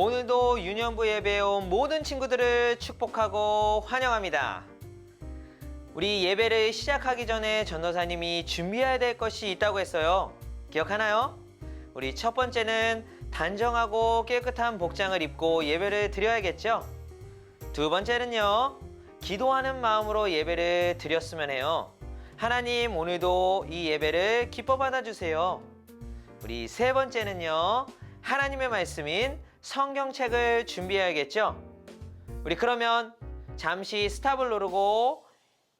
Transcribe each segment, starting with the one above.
오늘도 유년부 예배에 온 모든 친구들을 축복하고 환영합니다. 우리 예배를 시작하기 전에 전도사님이 준비해야 될 것이 있다고 했어요. 기억하나요? 우리 첫 번째는 단정하고 깨끗한 복장을 입고 예배를 드려야겠죠? 두 번째는요, 기도하는 마음으로 예배를 드렸으면 해요. 하나님, 오늘도 이 예배를 기뻐 받아주세요. 우리 세 번째는요, 하나님의 말씀인 성경책을 준비해야겠죠? 우리 그러면 잠시 스탑을 누르고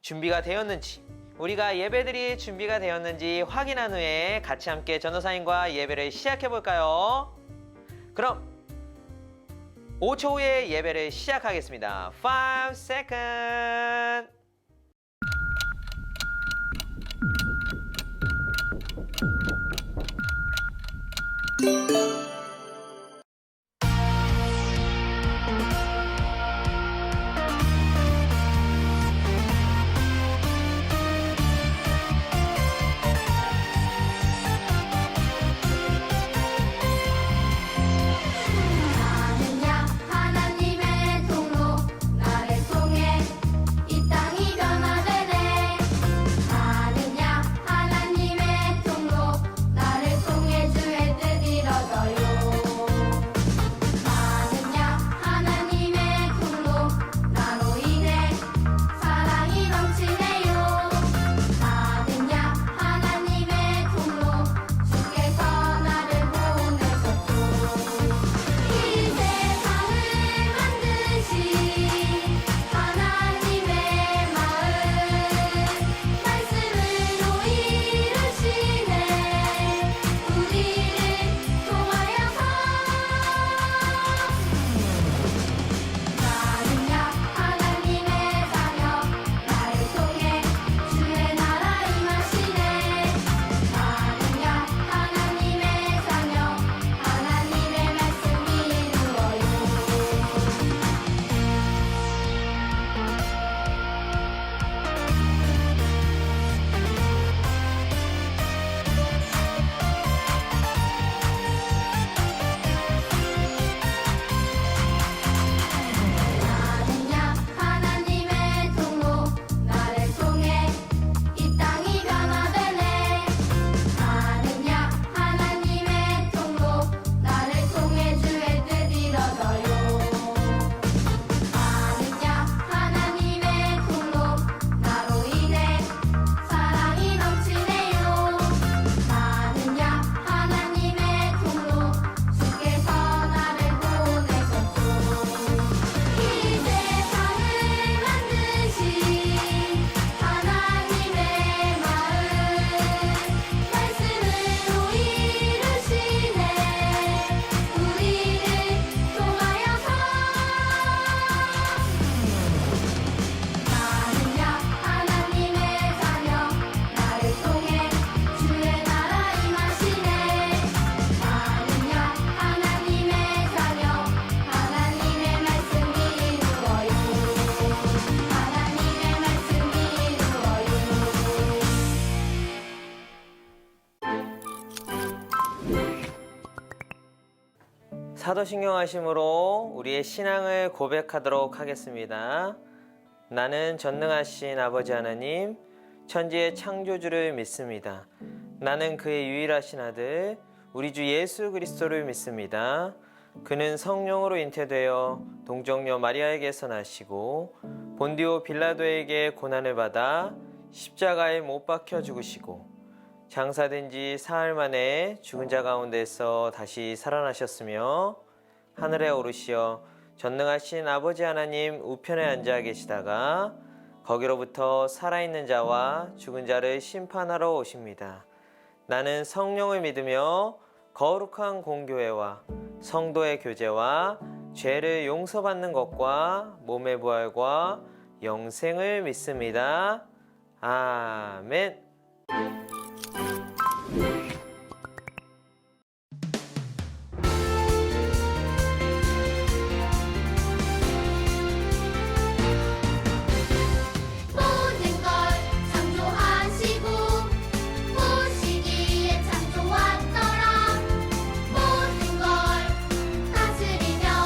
준비가 되었는지, 우리가 예배드릴 준비가 되었는지 확인한 후에 같이 함께 전도사님과 예배를 시작해 볼까요? 그럼 5초 후에 예배를 시작하겠습니다. 5 seconds. 사도신경하심으로 우리의 신앙을 고백하도록 하겠습니다. 나는 전능하신 아버지 하나님, 천지의 창조주를 믿습니다. 나는 그의 유일하신 아들, 우리 주 예수 그리스도를 믿습니다. 그는 성령으로 잉태되어 동정녀 마리아에게서 나시고 본디오 빌라도에게 고난을 받아 십자가에 못 박혀 죽으시고 장사된 지 사흘 만에 죽은 자 가운데서 다시 살아나셨으며 하늘에 오르시어 전능하신 아버지 하나님 우편에 앉아 계시다가 거기로부터 살아있는 자와 죽은 자를 심판하러 오십니다. 나는 성령을 믿으며 거룩한 공교회와 성도의 교제와 죄를 용서받는 것과 몸의 부활과 영생을 믿습니다. 아멘. 모든 걸 다스리며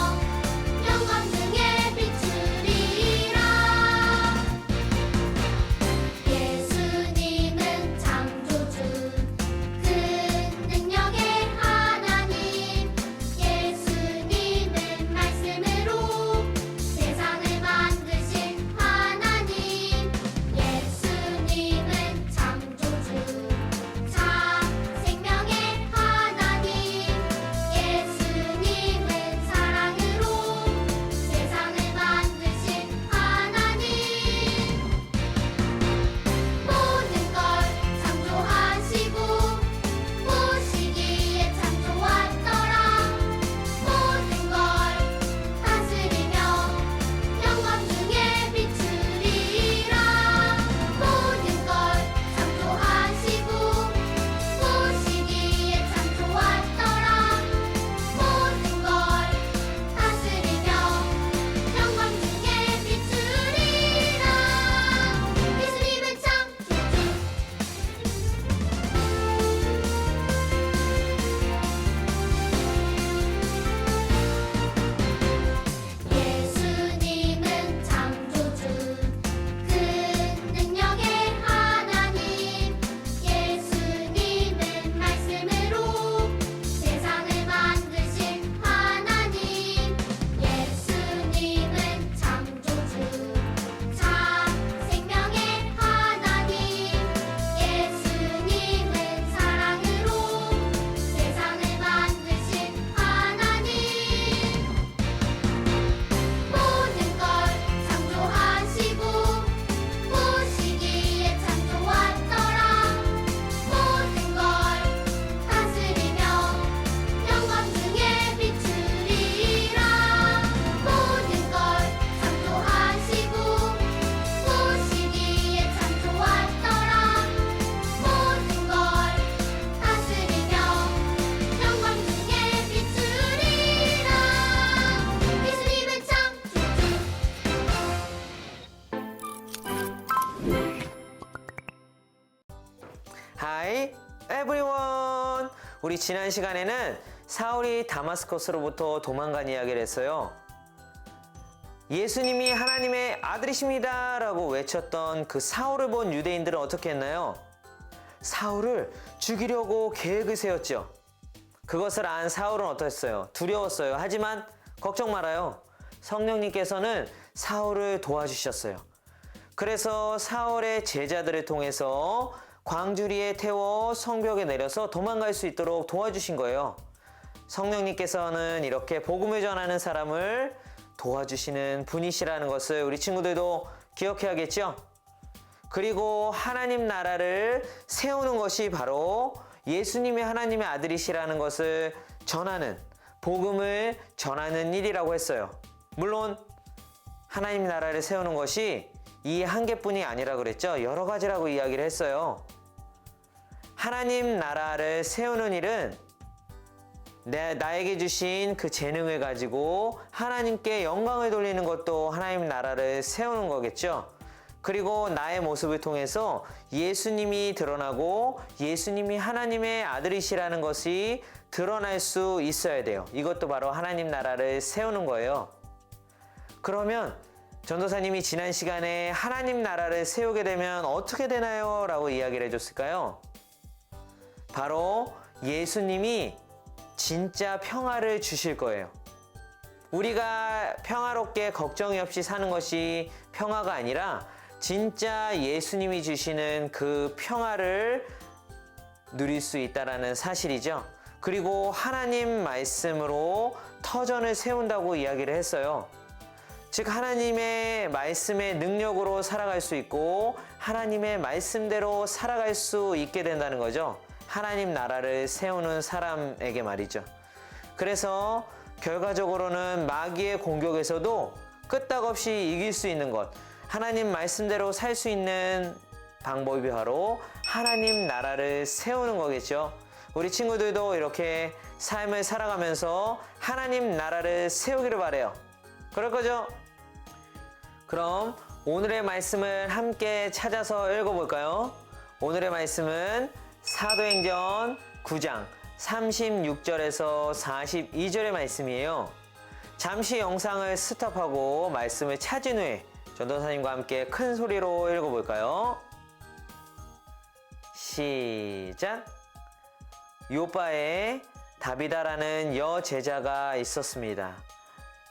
Hi everyone! 우리 지난 시간에는 사울이 다마스커스로부터 도망간 이야기를 했어요. 예수님이 하나님의 아들이십니다 라고 외쳤던 그 사울을 본 유대인들은 어떻게 했나요? 사울을 죽이려고 계획을 세웠죠. 그것을 안 사울은 어땠어요? 두려웠어요. 하지만 걱정 말아요. 성령님께서는 사울을 도와주셨어요. 그래서 사울의 제자들을 통해서 광주리에 태워 성벽에 내려서 도망갈 수 있도록 도와주신 거예요. 성령님께서는 이렇게 복음을 전하는 사람을 도와주시는 분이시라는 것을 우리 친구들도 기억해야겠죠? 그리고 하나님 나라를 세우는 것이 바로 예수님이 하나님의 아들이시라는 것을 전하는, 복음을 전하는 일이라고 했어요. 물론 하나님 나라를 세우는 것이 이 한 개뿐이 아니라 그랬죠. 여러 가지라고 이야기를 했어요. 하나님 나라를 세우는 일은 나에게 주신 그 재능을 가지고 하나님께 영광을 돌리는 것도 하나님 나라를 세우는 거겠죠. 그리고 나의 모습을 통해서 예수님이 드러나고 예수님이 하나님의 아들이시라는 것이 드러날 수 있어야 돼요. 이것도 바로 하나님 나라를 세우는 거예요. 그러면 전도사님이 지난 시간에 하나님 나라를 세우게 되면 어떻게 되나요? 라고 이야기를 해줬을까요? 바로 예수님이 진짜 평화를 주실 거예요. 우리가 평화롭게 걱정이 없이 사는 것이 평화가 아니라 진짜 예수님이 주시는 그 평화를 누릴 수 있다는 사실이죠. 그리고 하나님 말씀으로 터전을 세운다고 이야기를 했어요. 즉 하나님의 말씀의 능력으로 살아갈 수 있고 하나님의 말씀대로 살아갈 수 있게 된다는 거죠. 하나님 나라를 세우는 사람에게 말이죠. 그래서 결과적으로는 마귀의 공격에서도 끄떡없이 이길 수 있는 것, 하나님 말씀대로 살 수 있는 방법이 바로 하나님 나라를 세우는 거겠죠. 우리 친구들도 이렇게 삶을 살아가면서 하나님 나라를 세우기를 바래요. 그럴 거죠? 그럼 오늘의 말씀을 함께 찾아서 읽어볼까요? 오늘의 말씀은 사도행전 9장 36절에서 42절의 말씀이에요. 잠시 영상을 스톱하고 말씀을 찾은 후에 전도사님과 함께 큰 소리로 읽어볼까요? 시작! 요바에 다비다라는 여제자가 있었습니다.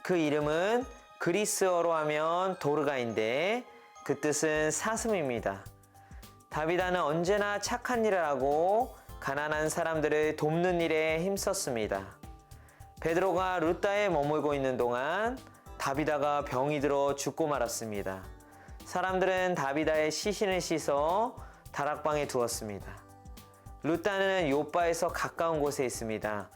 그 이름은 그리스어로 하면 도르가인데 그 뜻은 사슴입니다. 다비다는 언제나 착한 일을 하고 가난한 사람들을 돕는 일에 힘썼습니다. 베드로가 루다에 머물고 있는 동안 다비다가 병이 들어 죽고 말았습니다. 사람들은 다비다의 시신을 씻어 다락방에 두었습니다. 루다는 요빠에서 가까운 곳에 있습니다.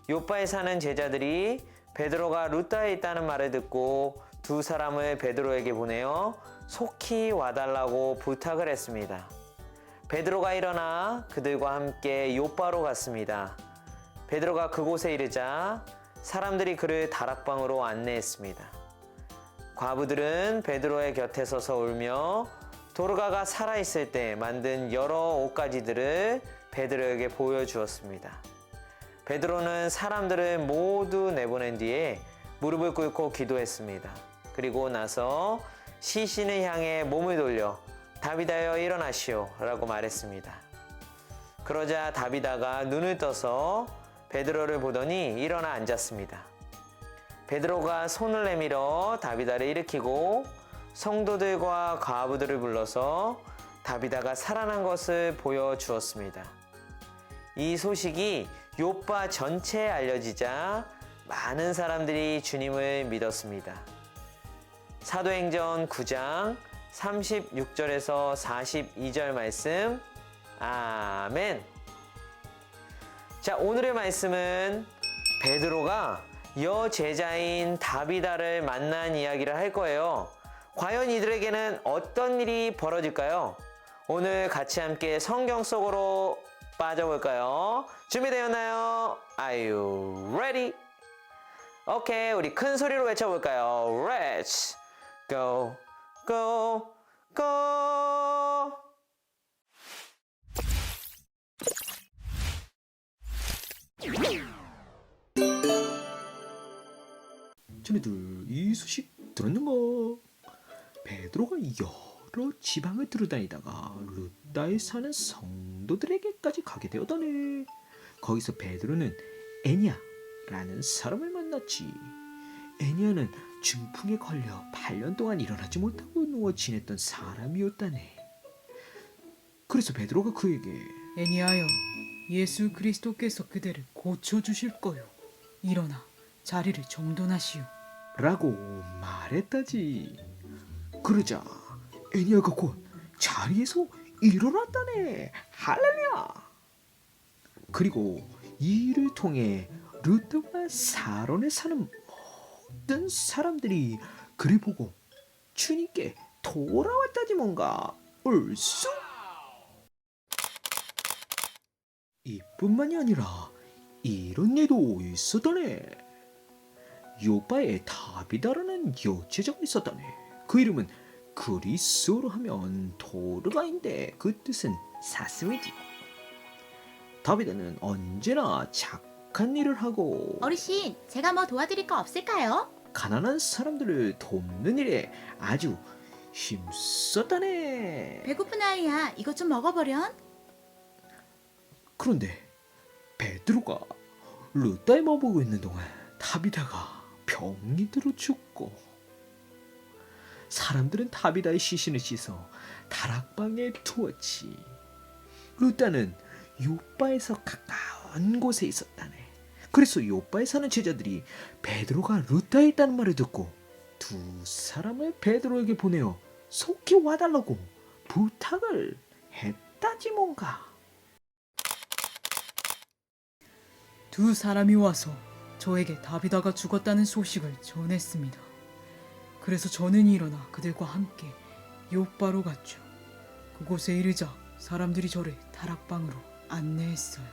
요빠에 사는 제자들이 베드로가 루다에 있다는 말을 듣고 두 사람을 베드로에게 보내어 속히 와달라고 부탁을 했습니다. 베드로가 일어나 그들과 함께 요빠로 갔습니다. 베드로가 그곳에 이르자 사람들이 그를 다락방으로 안내했습니다. 과부들은 베드로의 곁에 서서 울며 도르가가 살아있을 때 만든 여러 옷가지들을 베드로에게 보여주었습니다. 베드로는 사람들을 모두 내보낸 뒤에 무릎을 꿇고 기도했습니다. 그리고 나서 시신을 향해 몸을 돌려 다비다여 일어나시오 라고 말했습니다. 그러자 다비다가 눈을 떠서 베드로를 보더니 일어나 앉았습니다. 베드로가 손을 내밀어 다비다를 일으키고 성도들과 과부들을 불러서 다비다가 살아난 것을 보여주었습니다. 이 소식이 요빠 전체에 알려지자 많은 사람들이 주님을 믿었습니다. 사도행전 9장 36절에서 42절 말씀. 아멘. 자, 오늘의 말씀은 베드로가 여제자인 다비다를 만난 이야기를 할 거예요. 과연 이들에게는 어떤 일이 벌어질까요? 오늘 같이 함께 성경 속으로 빠져볼까요? 준비되었나요? Are you ready? 오케이, 우리 큰 소리로 외쳐볼까요? Let's go, go, go! 전에들 이 소식 들었는가? 베드로가 여러 지방을 들어다니다가 루다에 사는 성도들에게까지 가게 되었다네. 거기서 베드로는 애니야라는 사람을 만났지. 애니야는 중풍에 걸려 8년 동안 일어나지 못하고 누워 지냈던 사람이었다네. 그래서 베드로가 그에게 애니하여 예수 그리스도께서 그대를 고쳐주실 거요. 일어나 자리를 정돈하시오. 라고 말했다지. 그러자 애니야가 곧 자리에서 일어났다네. 할렐루야. 그리고 이 일을 통해 루트와 사론에 사는 모든 사람들이 그를 보고 주님께 돌아왔다지 뭔가. 얼쑤. 이뿐만이 아니라 이런 일도 있었다네. 요바에 다비다라는 여제자가 있었다네. 그 이름은 그리스어로 하면 도르가인데 그 뜻은 사슴이지. 다비다는 언제나 착한 일을 하고 어르신, 제가 뭐 도와드릴 거 없을까요? 가난한 사람들을 돕는 일에 아주 힘썼다네. 배고픈 아이야, 이것 좀 먹어보렴. 그런데 베드로가 루다에만 보고 있는 동안 다비다가 병이 들어 죽고, 사람들은 다비다의 시신을 씻어 다락방에 두었지. 루다는 요바에서 가까운 곳에 있었다네. 그래서 요바에 사는 제자들이 베드로가 루다에 있다는 말을 듣고 두 사람을 베드로에게 보내어 속히 와달라고 부탁을 했다지 뭔가. 두 사람이 와서 저에게 다비다가 죽었다는 소식을 전했습니다. 그래서 저는 일어나 그들과 함께 요바로 갔죠. 그곳에 이르자 사람들이 저를 다락방으로 안내했어요.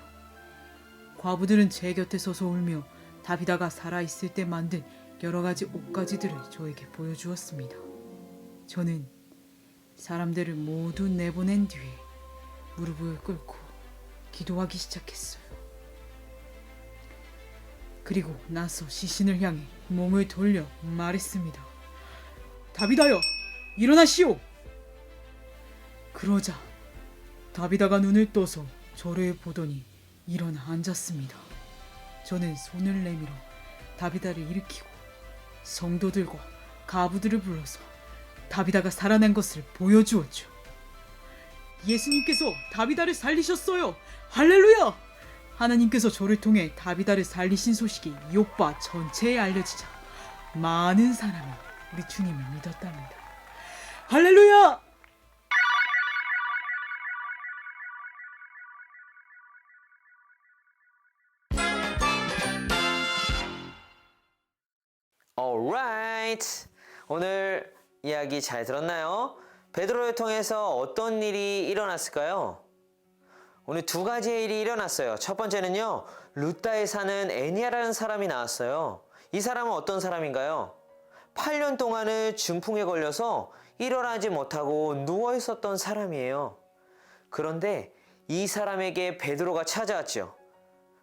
과부들은 제 곁에 서서 울며 다비다가 살아있을 때 만든 여러 가지 옷가지들을 저에게 보여주었습니다. 저는 사람들을 모두 내보낸 뒤에 무릎을 꿇고 기도하기 시작했어요. 그리고 나서 시신을 향해 몸을 돌려 말했습니다. 다비다여, 일어나시오! 그러자 다비다가 눈을 떠서 저를 보더니 일어나 앉았습니다. 저는 손을 내밀어 다비다를 일으키고 성도들과 가부들을 불러서 다비다가 살아난 것을 보여주었죠. 예수님께서 다비다를 살리셨어요! 할렐루야! 하나님께서 저를 통해 다비다를 살리신 소식이 요빠 전체에 알려지자 많은 사람이 우리 주님을 믿었답니다. 할렐루야! Alright. 오늘 이야기 잘 들었나요? 베드로를 통해서 어떤 일이 일어났을까요? 오늘 두 가지의 일이 일어났어요. 첫 번째는요, 루다에 사는 애니야라는 사람이 나왔어요. 이 사람은 어떤 사람인가요? 8년 동안을 중풍에 걸려서 일어나지 못하고 누워 있었던 사람이에요. 그런데 이 사람에게 베드로가 찾아왔죠.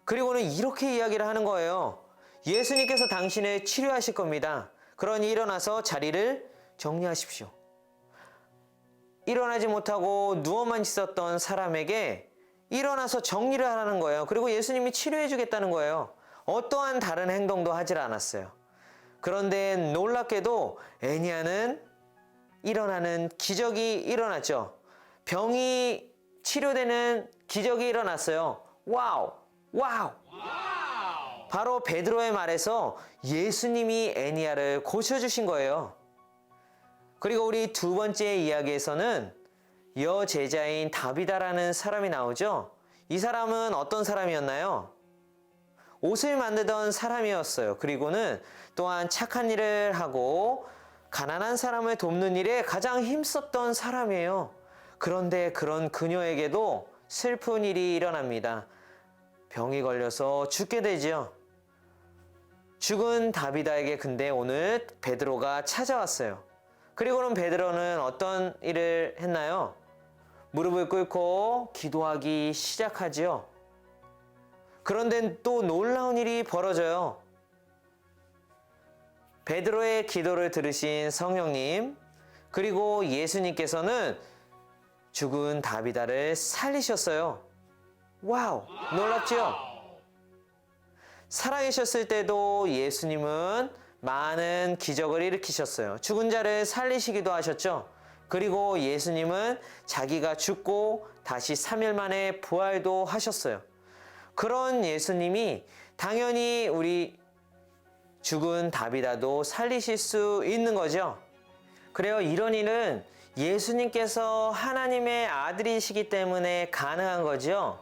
그리고는 이렇게 이야기를 하는 거예요. 예수님께서 당신을 치료하실 겁니다. 그러니 일어나서 자리를 정리하십시오. 일어나지 못하고 누워만 있었던 사람에게 일어나서 정리를 하라는 거예요. 그리고 예수님이 치료해 주겠다는 거예요. 어떠한 다른 행동도 하질 않았어요. 그런데 놀랍게도 애니야는 일어나는 기적이 일어났죠. 병이 치료되는 기적이 일어났어요. 와우! 와우! 바로 베드로의 말에서 예수님이 애니야를 고쳐주신 거예요. 그리고 우리 두 번째 이야기에서는 여제자인 다비다라는 사람이 나오죠. 이 사람은 어떤 사람이었나요? 옷을 만들던 사람이었어요. 그리고는 또한 착한 일을 하고 가난한 사람을 돕는 일에 가장 힘썼던 사람이에요. 그런데 그런 그녀에게도 슬픈 일이 일어납니다. 병이 걸려서 죽게 되죠. 죽은 다비다에게 근데 오늘 베드로가 찾아왔어요. 그리고는 베드로는 어떤 일을 했나요? 무릎을 꿇고 기도하기 시작하지요. 그런데 또 놀라운 일이 벌어져요. 베드로의 기도를 들으신 성령님, 그리고 예수님께서는 죽은 다비다를 살리셨어요. 와우, 놀랍죠? 살아계셨을 때도 예수님은 많은 기적을 일으키셨어요. 죽은 자를 살리시기도 하셨죠. 그리고 예수님은 자기가 죽고 다시 3일 만에 부활도 하셨어요. 그런 예수님이 당연히 우리 죽은 다비다도 살리실 수 있는 거죠. 그래요. 이런 일은 예수님께서 하나님의 아들이시기 때문에 가능한 거죠.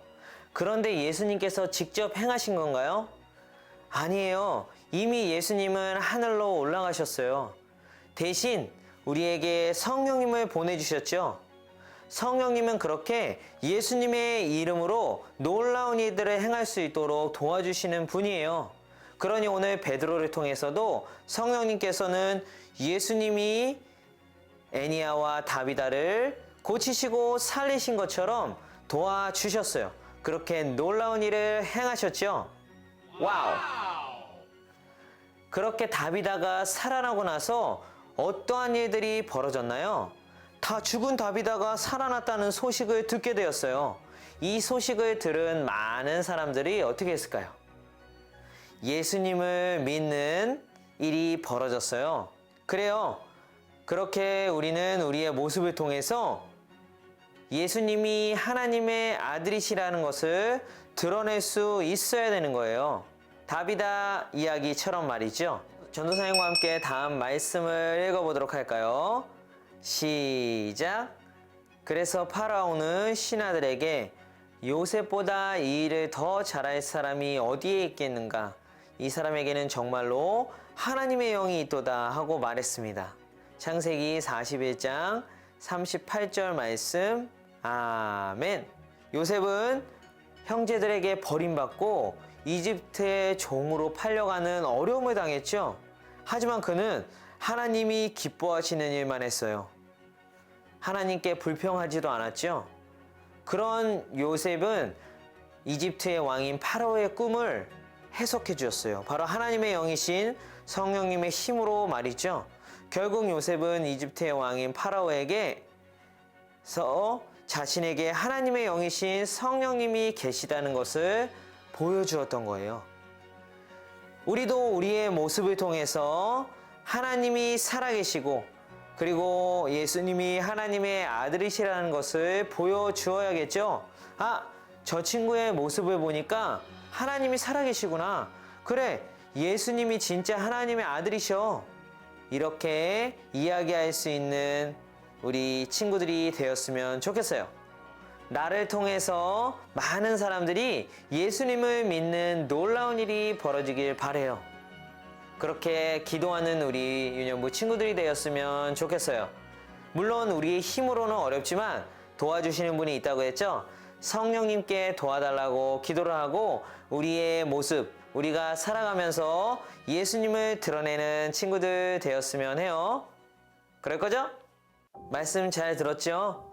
그런데 예수님께서 직접 행하신 건가요? 아니에요. 이미 예수님은 하늘로 올라가셨어요. 대신 우리에게 성령님을 보내주셨죠. 성령님은 그렇게 예수님의 이름으로 놀라운 일들을 행할 수 있도록 도와주시는 분이에요. 그러니 오늘 베드로를 통해서도 성령님께서는 예수님이 애니야와 다비다를 고치시고 살리신 것처럼 도와주셨어요. 그렇게 놀라운 일을 행하셨죠. 와우! 그렇게 다비다가 살아나고 나서 어떠한 일들이 벌어졌나요? 다 죽은 다비다가 살아났다는 소식을 듣게 되었어요. 이 소식을 들은 많은 사람들이 어떻게 했을까요? 예수님을 믿는 일이 벌어졌어요. 그래요. 그렇게 우리는 우리의 모습을 통해서 예수님이 하나님의 아들이시라는 것을 드러낼 수 있어야 되는 거예요. 다비다 이야기처럼 말이죠. 전도사님과 함께 다음 말씀을 읽어보도록 할까요? 시작. 그래서 파라오는 신하들에게 요셉보다 이 일을 더 잘할 사람이 어디에 있겠는가? 이 사람에게는 정말로 하나님의 영이 있도다 하고 말했습니다. 창세기 41장 38절 말씀. 아멘. 요셉은 형제들에게 버림받고 이집트의 종으로 팔려가는 어려움을 당했죠. 하지만 그는 하나님이 기뻐하시는 일만 했어요. 하나님께 불평하지도 않았죠. 그런 요셉은 이집트의 왕인 파라오의 꿈을 해석해 주었어요. 바로 하나님의 영이신 성령님의 힘으로 말이죠. 결국 요셉은 이집트의 왕인 파라오에게서 자신에게 하나님의 영이신 성령님이 계시다는 것을 보여주었던 거예요. 우리도 우리의 모습을 통해서 하나님이 살아계시고 그리고 예수님이 하나님의 아들이시라는 것을 보여주어야겠죠. 아, 저 친구의 모습을 보니까 하나님이 살아계시구나. 그래, 예수님이 진짜 하나님의 아들이셔. 이렇게 이야기할 수 있는 우리 친구들이 되었으면 좋겠어요. 나를 통해서 많은 사람들이 예수님을 믿는 놀라운 일이 벌어지길 바래요. 그렇게 기도하는 우리 유년부 친구들이 되었으면 좋겠어요. 물론 우리의 힘으로는 어렵지만 도와주시는 분이 있다고 했죠. 성령님께 도와달라고 기도를 하고 우리의 모습, 우리가 살아가면서 예수님을 드러내는 친구들 되었으면 해요. 그럴 거죠? 말씀 잘 들었죠?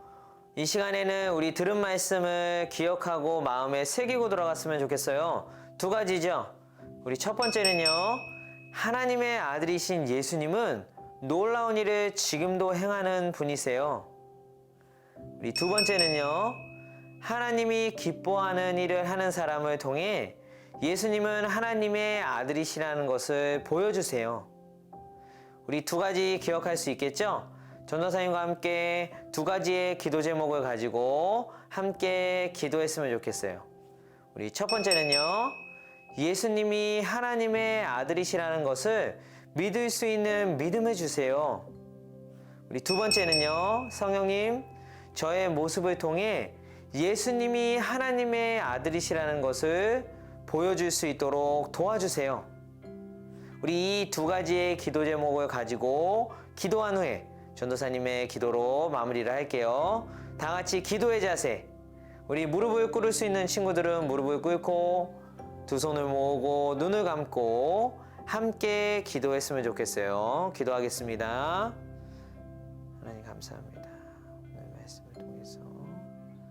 이 시간에는 우리 들은 말씀을 기억하고 마음에 새기고 들어갔으면 좋겠어요. 두 가지죠. 우리 첫 번째는요. 하나님의 아들이신 예수님은 놀라운 일을 지금도 행하는 분이세요. 우리 두 번째는요. 하나님이 기뻐하는 일을 하는 사람을 통해 예수님은 하나님의 아들이시라는 것을 보여주세요. 우리 두 가지 기억할 수 있겠죠? 전도사님과 함께 두 가지의 기도 제목을 가지고 함께 기도했으면 좋겠어요. 우리 첫 번째는요. 예수님이 하나님의 아들이시라는 것을 믿을 수 있는 믿음을 주세요. 우리 두 번째는요. 성령님, 저의 모습을 통해 예수님이 하나님의 아들이시라는 것을 보여줄 수 있도록 도와주세요. 우리 이 두 가지의 기도 제목을 가지고 기도한 후에 전도사님의 기도로 마무리를 할게요. 다 같이 기도의 자세. 우리 무릎을 꿇을 수 있는 친구들은 무릎을 꿇고 두 손을 모으고 눈을 감고 함께 기도했으면 좋겠어요. 기도하겠습니다. 하나님 감사합니다. 오늘 말씀을 통해서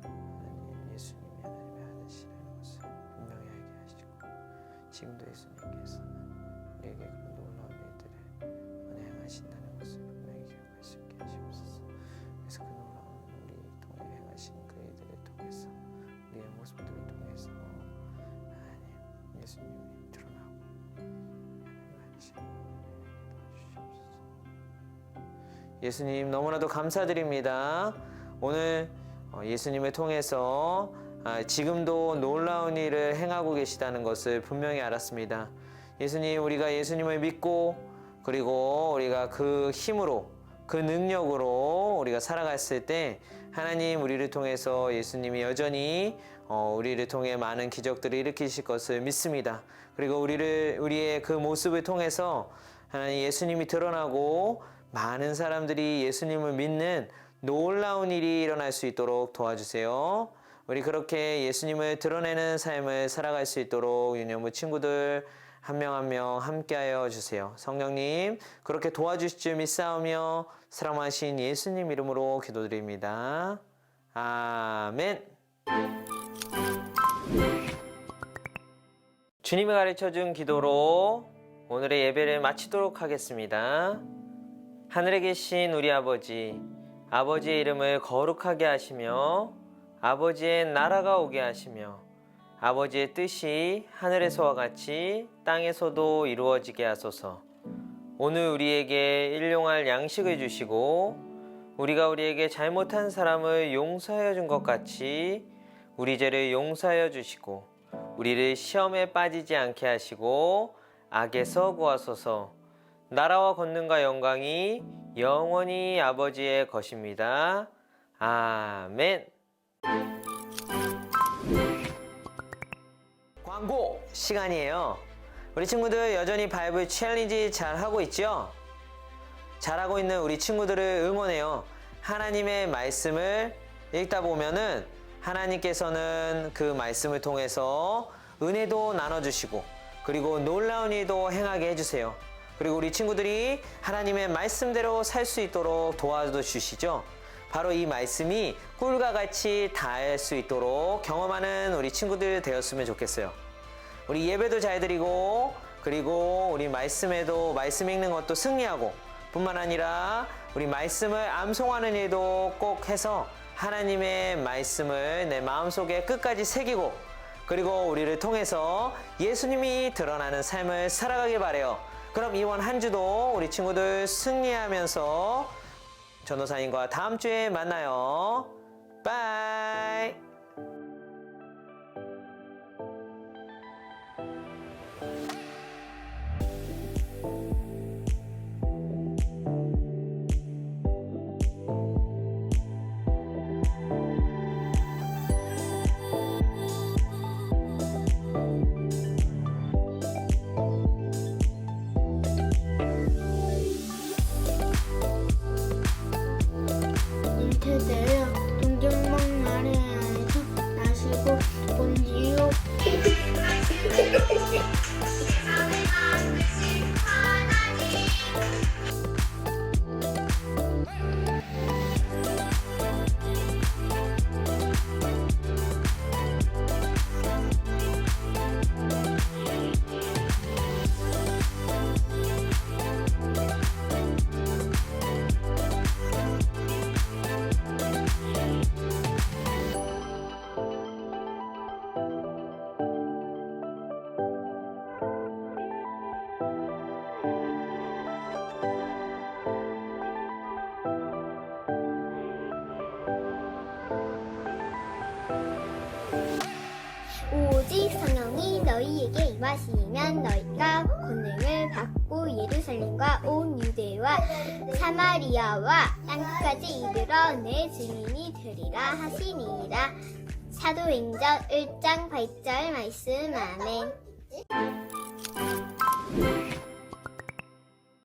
하나님 예수님이 하나님의 아들이시라는 것을 분명히 알게 하시고 지금도 예수님께서는 우리에게 그런 놀라운 일들을 하신다는 것을 분명히 기억할 수 있게 하시옵소서. 그래서 그 놀라운 우리 통해 행하신 그 일들을 통해서 우리의 모습들을 통해서 하나님 예수님이 드러나고 하나님 하시는 일을 도와주시옵소서. 예수님 너무나도 감사드립니다. 오늘 예수님을 통해서 지금도 놀라운 일을 행하고 계시다는 것을 분명히 알았습니다. 예수님, 우리가 예수님을 믿고 그리고 우리가 그 힘으로 그 능력으로 우리가 살아갔을 때 하나님 우리를 통해서 예수님이 여전히 우리를 통해 많은 기적들을 일으키실 것을 믿습니다. 그리고 우리의 그 모습을 통해서 하나님 예수님이 드러나고 많은 사람들이 예수님을 믿는 놀라운 일이 일어날 수 있도록 도와주세요. 우리 그렇게 예수님을 드러내는 삶을 살아갈 수 있도록 유년부 친구들 한 명 한 명 함께하여 주세요. 성령님 그렇게 도와주실 줄 믿사오며 사랑하신 예수님 이름으로 기도드립니다. 아멘. 주님이 가르쳐준 기도로 오늘의 예배를 마치도록 하겠습니다. 하늘에 계신 우리 아버지, 아버지의 이름을 거룩하게 하시며 아버지의 나라가 오게 하시며 아버지의 뜻이 하늘에서와 같이 땅에서도 이루어지게 하소서. 오늘 우리에게 일용할 양식을 주시고 우리가 우리에게 잘못한 사람을 용서하여 준 것 같이 우리 죄를 용서하여 주시고 우리를 시험에 빠지지 않게 하시고 악에서 구하소서. 나라와 권능과 영광이 영원히 아버지의 것입니다. 아멘. 광고 시간이에요. 우리 친구들 여전히 바이블 챌린지 잘 하고 있죠? 잘하고 있는 우리 친구들을 응원해요. 하나님의 말씀을 읽다 보면은 하나님께서는 그 말씀을 통해서 은혜도 나눠주시고 그리고 놀라운 일도 행하게 해주세요. 그리고 우리 친구들이 하나님의 말씀대로 살 수 있도록 도와주시죠. 바로 이 말씀이 꿀과 같이 닿을 수 있도록 경험하는 우리 친구들 되었으면 좋겠어요. 우리 예배도 잘 드리고 그리고 우리 말씀 읽는 것도 승리하고 뿐만 아니라 우리 말씀을 암송하는 일도 꼭 해서 하나님의 말씀을 내 마음속에 끝까지 새기고 그리고 우리를 통해서 예수님이 드러나는 삶을 살아가길 바래요. 그럼 이번 한 주도 우리 친구들 승리하면서 전도사님과 다음 주에 만나요. 빠이. 인테데요 동정막 아래에서 나시고 본지요 오직 성령이 너희에게 임하시면 너희가 권능을 받고 예루살렘과 온 유대와 사마리아와 땅까지 이르러 내 증인이 되리라 하시니이다. 사도행전 1장 8절 말씀. 아멘.